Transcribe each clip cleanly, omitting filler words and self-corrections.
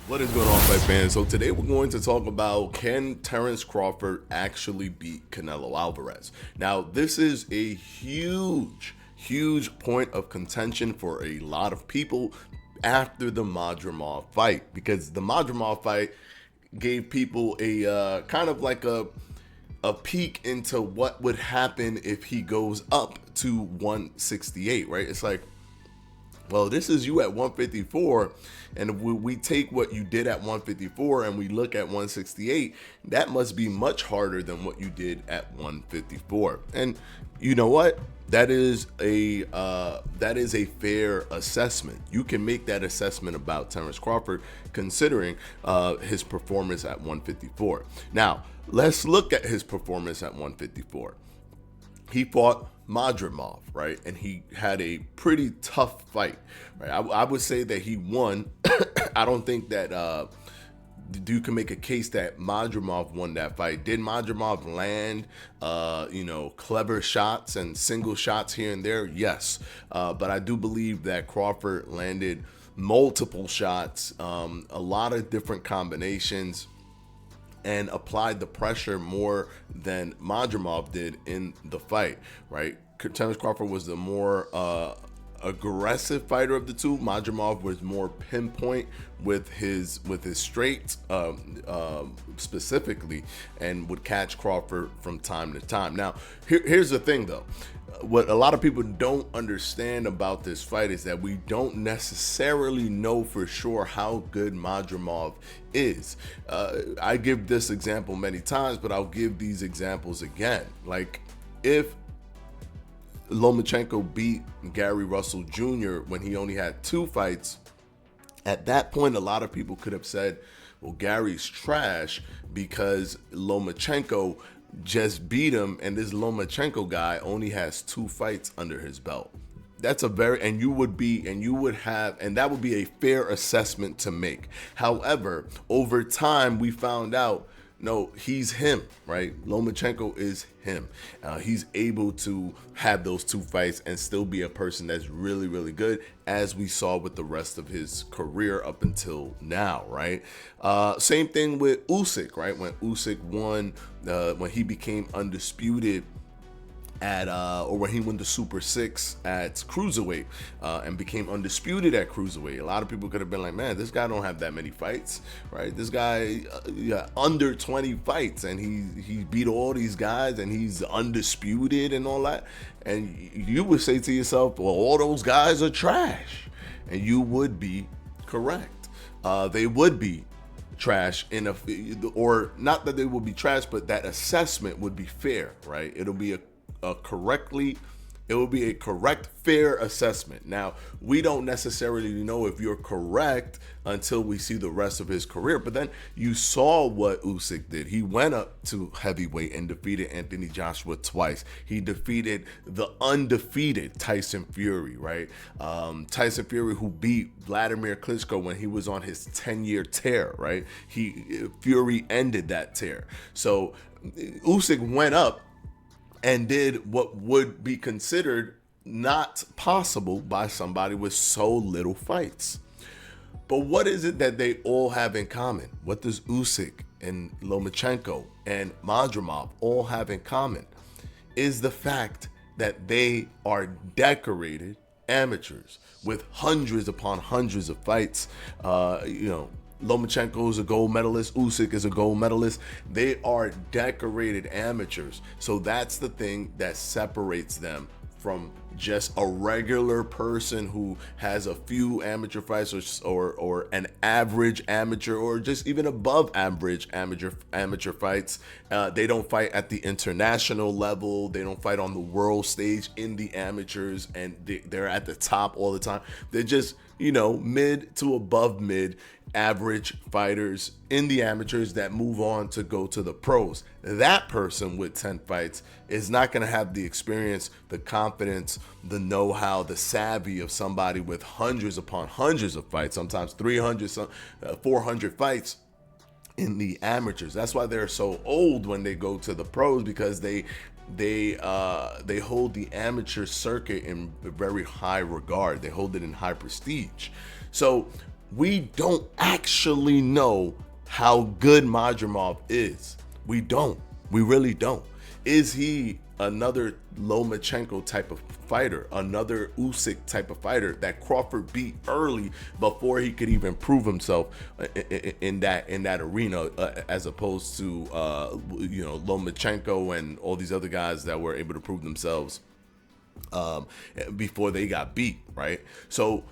What is going on, fight fans? So today we're going to talk about, can Terence Crawford actually beat Canelo Alvarez? Now, this is a huge point of contention for a lot of people after the Madrimov fight, because the Madrimov fight gave people a kind of like a peek into what would happen if he goes up to 168, right? It's like, well, this is you at 154, and if we take what you did at 154 and we look at 168, that must be much harder than what you did at 154. And you know what? That is a fair assessment. You can make that assessment about Terence Crawford considering his performance at 154. Now, let's look at his performance at 154. He fought Madrimov, right? And he had a pretty tough fight, right? I would say that he won. I don't think that you can make a case that Madrimov won that fight. Did Madrimov land, clever shots and single shots here and there? Yes. But I do believe that Crawford landed multiple shots, a lot of different combinations, and applied the pressure more than Madrimov did in the fight, right? Terence Crawford was the more aggressive fighter of the two. Madrimov was more pinpoint with his straights specifically, and would catch Crawford from time to time. Now, here's the thing though. What a lot of people don't understand about this fight is that we don't necessarily know for sure how good Madrimov is. I give this example many times, but I'll give these examples again. Like, if Lomachenko beat Gary Russell Jr. when he only had 2 fights, at that point a lot of people could have said, well, Gary's trash because Lomachenko just beat him, and this Lomachenko guy only has 2 fights under his belt. That's a very, and that would be a fair assessment to make. However, over time we found out, no, he's him, right? Lomachenko is him. He's able to have those 2 fights and still be a person that's really, really good, as we saw with the rest of his career up until now, right? Same thing with Usyk, right? When Usyk won, when he became undisputed at or when he won the Super 6 at cruiserweight, and became undisputed at cruiserweight. A lot of people could have been like, man, this guy don't have that many fights, right? This guy under 20 fights, and he beat all these guys, and he's undisputed and all that. And you would say to yourself, well, all those guys are trash, and you would be correct. They would be trash or not that they would be trash, but that assessment would be fair, right? It would be a correct, fair assessment. Now, we don't necessarily know if you're correct until we see the rest of his career, but then you saw what Usyk did. He went up to heavyweight and defeated Anthony Joshua twice. He defeated the undefeated Tyson Fury, right? Tyson Fury, who beat Vladimir Klitschko when he was on his 10-year tear, right? Fury ended that tear. So Usyk went up and did what would be considered not possible by somebody with so little fights. But what is it that they all have in common? What does Usyk and Lomachenko and Madrimov all have in common? Is the fact that they are decorated amateurs with hundreds upon hundreds of fights. Lomachenko is a gold medalist. Usyk is a gold medalist. They are decorated amateurs. So that's the thing that separates them from just a regular person who has a few amateur fights or an average amateur, or just even above average amateur fights. They don't fight at the international level. They don't fight on the world stage in the amateurs, and they're at the top all the time. They're just, mid to above mid average fighters in the amateurs that move on to go to the pros. That person with 10 fights is not going to have the experience, the confidence, the know-how, the savvy of somebody with hundreds upon hundreds of fights, sometimes 300, 400 fights in the amateurs. That's why they're so old when they go to the pros, because they hold the amateur circuit in very high regard. They hold it in high prestige. So we don't actually know how good Madrimov is. We don't. We really don't. Is he another Lomachenko type of fighter, another Usyk type of fighter that Crawford beat early before he could even prove himself in that arena, as opposed to Lomachenko and all these other guys that were able to prove themselves before they got beat, right? So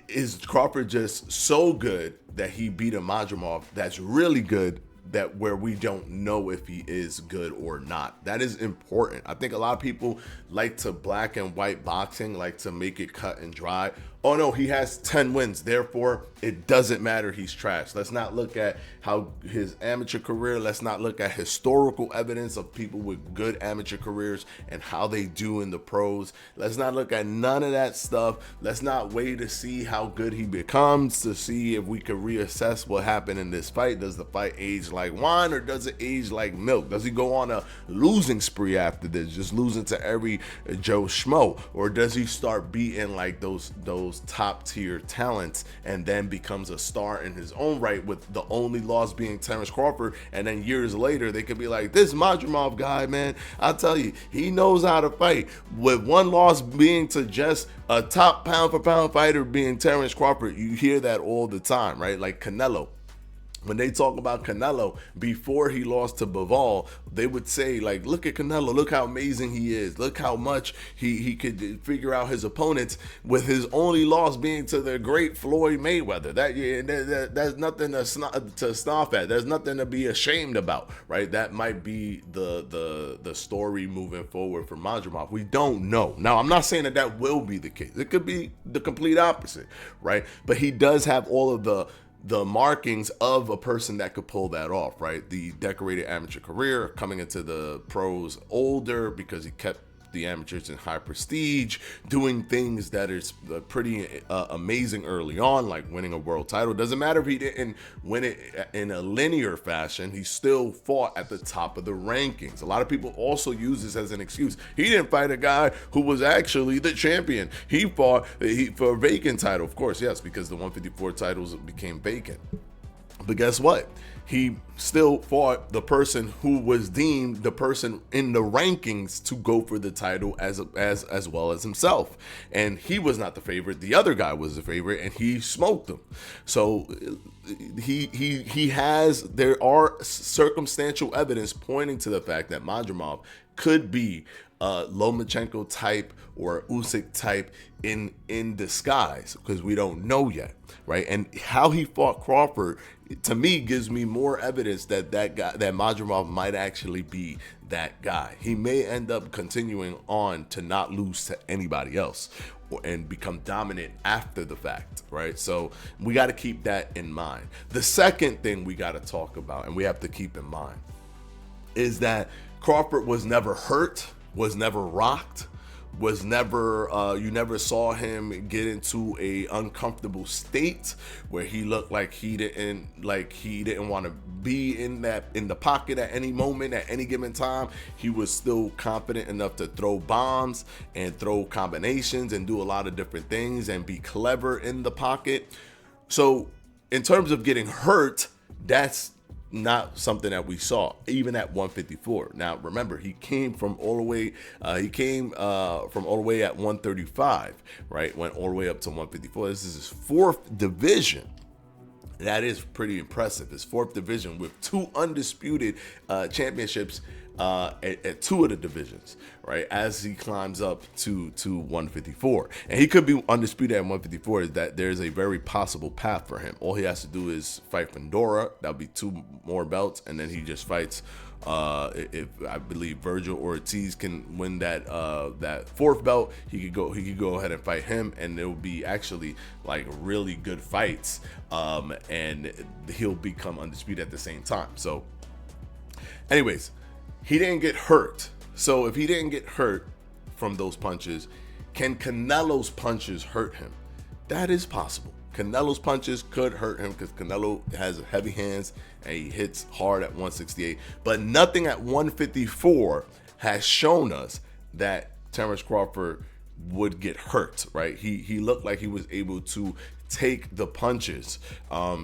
is Crawford just so good that he beat a Madrimov that's really good, that where we don't know if he is good or not? That is important. I think a lot of people like to black and white boxing, like to make it cut and dry. Oh no, he has 10 wins, therefore it doesn't matter, he's trash. Let's not look at how his amateur career, let's not look at historical evidence of people with good amateur careers and how they do in the pros. Let's not look at none of that stuff. Let's not wait to see how good he becomes to see if we can reassess what happened in this fight. Does the fight age like wine, or does it age like milk? Does he go on a losing spree after this, just losing to every Joe Schmo? Or does he start beating like those top tier talents and then becomes a star in his own right, with the only loss being Terence Crawford, and then years later they could be like, this Madrimov guy, man, I'll tell you, he knows how to fight, with one loss being to just a top pound for pound fighter being Terence Crawford. You hear that all the time, right? Like Canelo. When they talk about Canelo before he lost to Bivol, they would say, like, look at Canelo, look how amazing he is, look how much he could figure out his opponents, with his only loss being to the great Floyd Mayweather. That's nothing to scoff at. There's nothing to be ashamed about, right? That might be the story moving forward for Madrimov. We don't know. Now, I'm not saying that will be the case. It could be the complete opposite, right? But he does have all of the markings of a person that could pull that off, right? The decorated amateur career, coming into the pros older because he kept the amateurs in high prestige, doing things that is pretty amazing early on, like winning a world title. Doesn't matter if he didn't win it in a linear fashion, he still fought at the top of the rankings. A lot of people also use this as an excuse. He didn't fight a guy who was actually the champion. He fought for a vacant title. Of course, yes, because the 154 titles became vacant. But guess what? He still fought the person who was deemed the person in the rankings to go for the title as well as himself. And he was not the favorite. The other guy was the favorite, and he smoked him. So there are circumstantial evidence pointing to the fact that Madrimov could be Lomachenko type or Usyk type in disguise, because we don't know yet, right? And how he fought Crawford, to me, gives me more evidence that Madrimov might actually be that guy. He may end up continuing on to not lose to anybody else and become dominant after the fact, right? So we got to keep that in mind. The second thing we got to talk about, and we have to keep in mind, is that Crawford was never hurt, was never rocked, was never you never saw him get into a uncomfortable state where he looked like he didn't want to be in the pocket at any moment, at any given time. He was still confident enough to throw bombs and throw combinations and do a lot of different things and be clever in the pocket. So in terms of getting hurt, that's not something that we saw even at 154. Now remember, he came from all the way at 135, right? Went all the way up to 154. This is his fourth division. That is pretty impressive. His fourth division with two undisputed championships at two of the divisions, right? As he climbs up to 154, and he could be undisputed at 154. Is that there's a very possible path for him. All he has to do is fight Fundora. That'll be two more belts, and then he just fights. If I believe Virgil Ortiz can win that fourth belt, he could go ahead and fight him, and it will be actually like really good fights. And he'll become undisputed at the same time. So, anyways. He didn't get hurt. So if he didn't get hurt from those punches, can Canelo's punches hurt him? That is possible. Canelo's punches could hurt him because Canelo has heavy hands and he hits hard at 168. But nothing at 154 has shown us that Terence Crawford would get hurt, right? He looked like he was able to take the punches.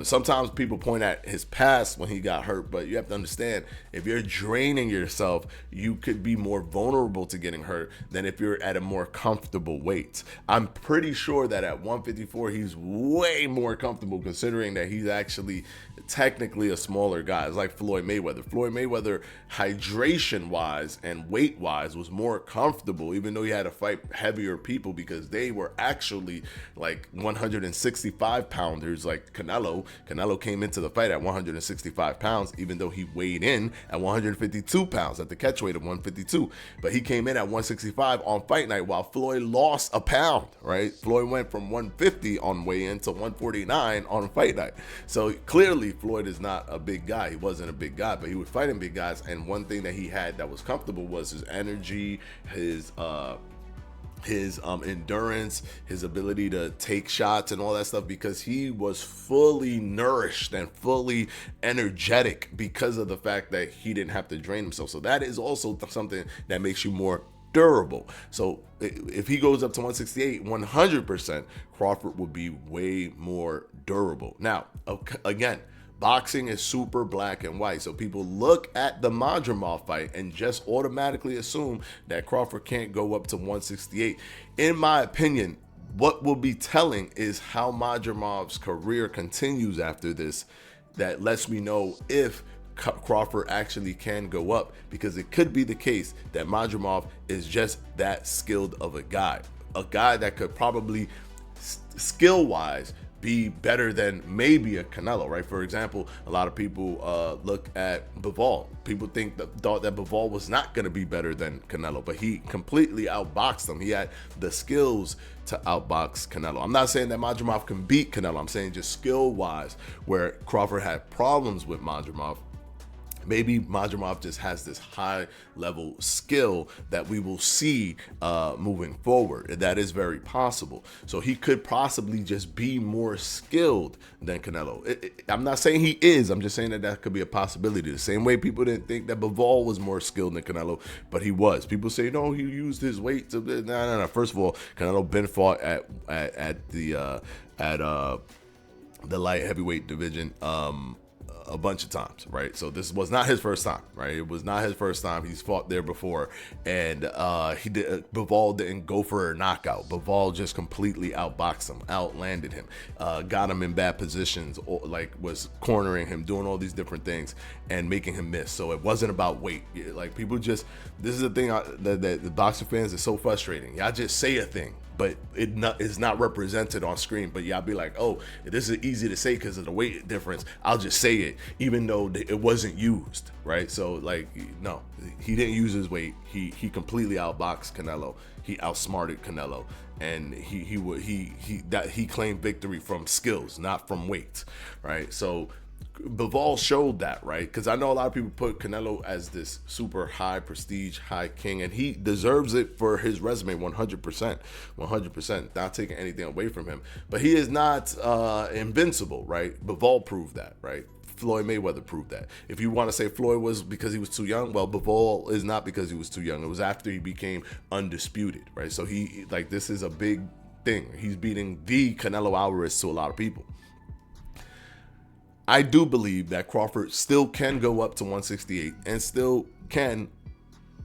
Sometimes people point at his past when he got hurt, but you have to understand, if you're draining yourself, you could be more vulnerable to getting hurt than if you're at a more comfortable weight. I'm pretty sure that at 154, he's way more comfortable, considering that he's actually technically a smaller guy. It's like Floyd Mayweather. Floyd Mayweather, hydration wise and weight wise, was more comfortable, even though he had to fight heavier people, because they were actually like 165 pounders. Like Canelo came into the fight at 165 pounds, even though he weighed in at 152 pounds at the catch weight of 152. But he came in at 165 on fight night, while Floyd lost a pound, right? Floyd went from 150 on weigh-in to 149 on fight night. So clearly Floyd is not a big guy. He wasn't a big guy, but he was fighting big guys. And one thing that he had that was comfortable was his energy, his endurance, his ability to take shots and all that stuff, because he was fully nourished and fully energetic because of the fact that he didn't have to drain himself. So that is also something that makes you more durable. So if he goes up to 168, 100%, Crawford will be way more durable. Now, again, boxing is super black and white. So people look at the Madrimov fight and just automatically assume that Crawford can't go up to 168. In my opinion, what will be telling is how Madrimov's career continues after this. That lets me know if Crawford actually can go up, because it could be the case that Madrimov is just that skilled of a guy that could probably skill-wise be better than maybe a Canelo, right? For example, a lot of people look at Bivol. People thought that Bivol was not going to be better than Canelo, but he completely outboxed him. He had the skills to outbox Canelo. I'm not saying that Madrimov can beat Canelo. I'm saying just skill-wise, where Crawford had problems with Madrimov. Maybe Madrimov just has this high level skill that we will see moving forward. That is very possible. So he could possibly just be more skilled than Canelo. I'm not saying he is. I'm just saying that could be a possibility. The same way people didn't think that Bivol was more skilled than Canelo, but he was. People say, no, he used his weight to... No. First of all, Canelo been fought at the light heavyweight division a bunch of times, right? So this was not his first time, right? It was not his first time. He's fought there before, and Bivol didn't go for a knockout. Bivol just completely outboxed him, outlanded him, got him in bad positions, or like was cornering him, doing all these different things and making him miss. So it wasn't about weight. Like people just, this is the thing that the boxing fans is so frustrating. Y'all just say a thing, but it's not represented on screen. But y'all be like, oh, this is easy to say because of the weight difference. I'll just say it, even though it wasn't used, right? So like, no, he didn't use his weight. He completely outboxed Canelo. He outsmarted Canelo, and he claimed victory from skills, not from weight, right? So Bivol showed that, right? Because I know a lot of people put Canelo as this super high prestige, high king, and he deserves it for his resume 100%, not taking anything away from him. But he is not invincible, right? Bivol proved that, right? Floyd Mayweather proved that. If you want to say Floyd was because he was too young, well, Bivol is not because he was too young. It was after he became undisputed, right? So this is a big thing. He's beating the Canelo Alvarez to a lot of people. I do believe that Crawford still can go up to 168 and still can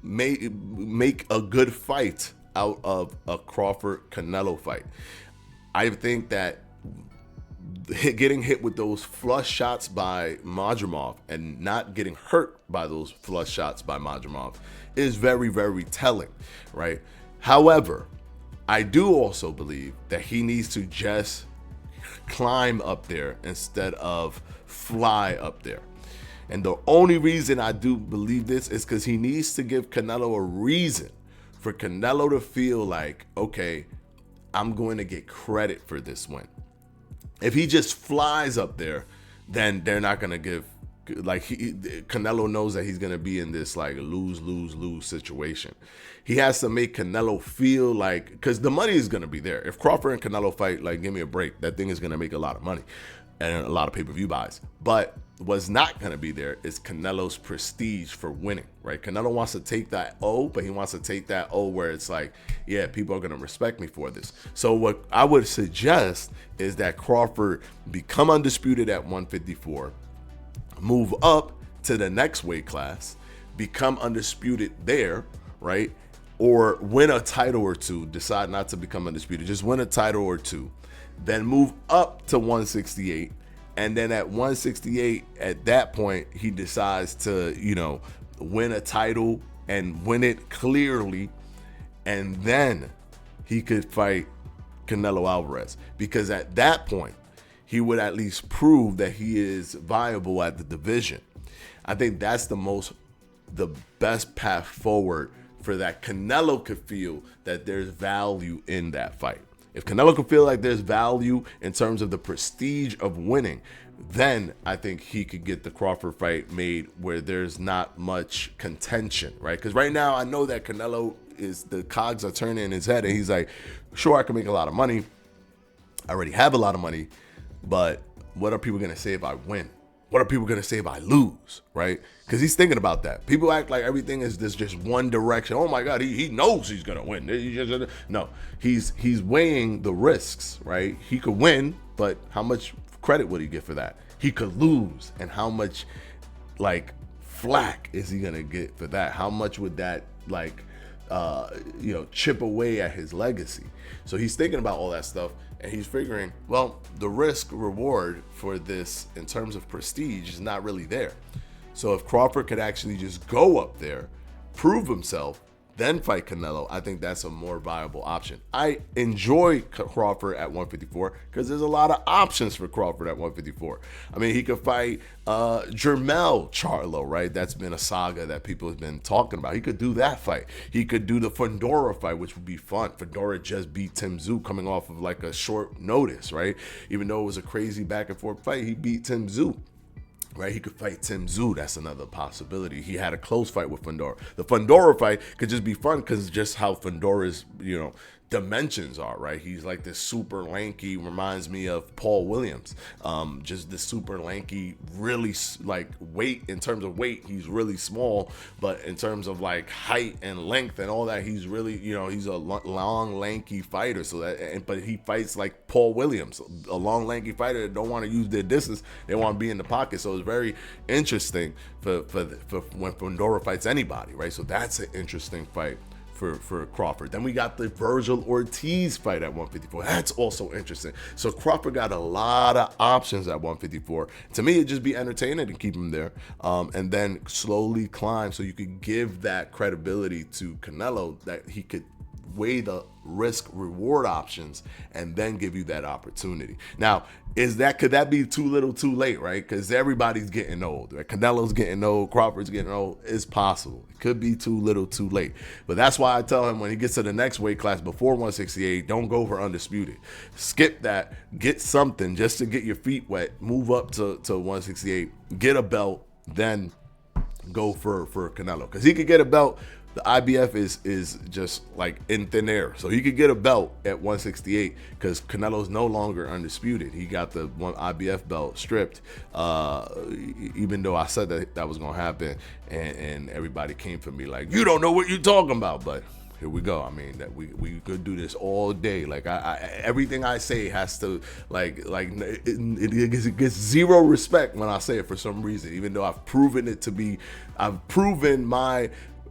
make a good fight out of a Crawford-Canelo fight. I think that getting hit with those flush shots by Madrimov and not getting hurt by those flush shots by Madrimov is very, very telling, right? However, I do also believe that he needs to just climb up there instead of fly up there. And the only reason I do believe this is because he needs to give Canelo a reason for Canelo to feel like, okay, I'm going to get credit for this win. If he just flies up there, then they're not going to give, like, Canelo knows that he's going to be in this like lose situation. He has to make Canelo feel like, because the money is going to be there. If Crawford and Canelo fight, like, give me a break, that thing is going to make a lot of money and a lot of pay-per-view buys. But was not going to be there is Canelo's prestige for winning, right? Canelo wants to take that O, but he wants to take that O where it's like, yeah, people are going to respect me for this. So what I would suggest is that Crawford become undisputed at 154, move up to the next weight class, become undisputed there, right? Or win a title or two, decide not to become undisputed, just win a title or two, then move up to 168. And then at 168, at that point, he decides to, win a title and win it clearly. And then he could fight Canelo Alvarez. Because at that point, he would at least prove that he is viable at the division. I think that's the best path forward for that. Canelo could feel that there's value in that fight. If Canelo could feel like there's value in terms of the prestige of winning, then I think he could get the Crawford fight made where there's not much contention, right? Because right now I know that Canelo the cogs are turning in his head and he's like, sure, I can make a lot of money. I already have a lot of money, but what are people going to say if I win? What are people going to say if I lose, right? Because he's thinking about that. People act like everything is this just one direction. Oh my God, he knows he's going to win. No, he's weighing the risks, right? He could win, but how much credit would he get for that? He could lose, and how much flack is he going to get for that? How much would that chip away at his legacy? So he's thinking about all that stuff. And he's figuring, well, the risk reward for this in terms of prestige is not really there. So if Crawford could actually just go up there, prove himself, then fight Canelo, I think that's a more viable option. I enjoy Crawford at 154 because there's a lot of options for Crawford at 154. I mean, he could fight Jermell Charlo, right? That's been a saga that people have been talking about. He could do that fight. He could do the Fundora fight, which would be fun. Fundora just beat Tim Tszyu coming off of a short notice, right? Even though it was a crazy back and forth fight, he beat Tim Tszyu. Right, he could fight Tim Tszyu. That's another possibility. He had a close fight with Fundora. The Fundora fight could just be fun because just how Fundora's, dimensions are, right? He's like this super lanky, reminds me of Paul Williams. Just this super lanky, really weight, in terms of weight, he's really small, but in terms of height and length and all that, he's really, he's a long, lanky fighter. But he fights like Paul Williams, a long, lanky fighter that don't want to use their distance. They want to be in the pocket. So it's very interesting for when Fundora fights anybody, right? So that's an interesting fight for Crawford. Then we got the Virgil Ortiz fight at 154. That's also interesting. So Crawford got a lot of options at 154. To me, it'd just be entertaining to keep him there, and then slowly climb so you could give that credibility to Canelo that he could weigh the risk reward options and then give you that opportunity. Now, could that be too little too late, right? Because everybody's getting old, right? Canelo's getting old, Crawford's getting old. It's possible. It could be too little too late. But that's why I tell him when he gets to the next weight class before 168, don't go for undisputed. Skip that, get something just to get your feet wet, move up to 168, get a belt, then go for Canelo. Because he could get a belt. The IBF is just in thin air. So he could get a belt at 168 because Canelo's no longer undisputed. He got the one IBF belt stripped, even though I said that was going to happen. And everybody came for me you don't know what you're talking about. But here we go. I mean, that we could do this all day. Everything I say has to, it gets zero respect when I say it for some reason, even though I've proven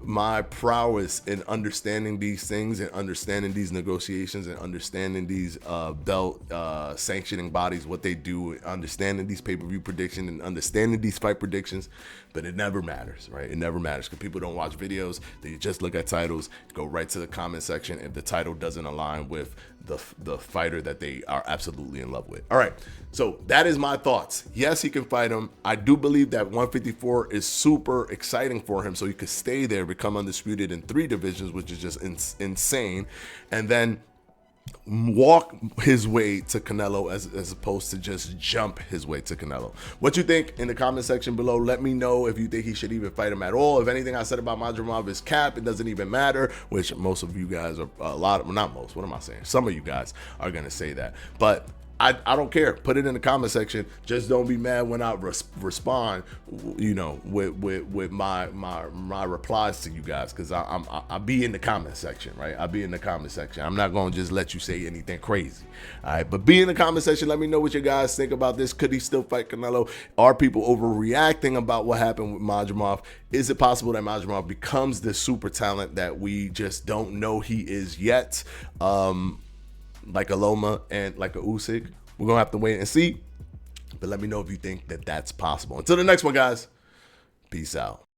my prowess in understanding these things and understanding these negotiations and understanding these belt sanctioning bodies, what they do, understanding these pay-per-view predictions and understanding these fight predictions. But it never matters, right? It never matters because people don't watch videos. They just look at titles, go right to the comment section if the title doesn't align with the fighter that they are absolutely in love with. All right, so that is my thoughts. Yes, he can fight him. I do believe that 154 is super exciting for him, so he could stay there, become undisputed in 3 divisions, which is just insane, and then walk his way to Canelo as opposed to just jump his way to Canelo. What you think in the comment section below? Let me know if you think he should even fight him at all. If anything I said about Madrimov is cap, it doesn't even matter, which most of you guys are, not most, what am I saying? Some of you guys are going to say that. But I don't care. Put it in the comment section. Just don't be mad when I respond, with my replies to you guys, because I'll be in the comment section, right? I'll be in the comment section. I'm not going to just let you say anything crazy. All right, but be in the comment section. Let me know what you guys think about this. Could he still fight Canelo? Are people overreacting about what happened with Madrimov? Is it possible that Madrimov becomes the super talent that we just don't know he is yet? Like a Loma and like a Usyk. We're going to have to wait and see. But let me know if you think that that's possible. Until the next one, guys. Peace out.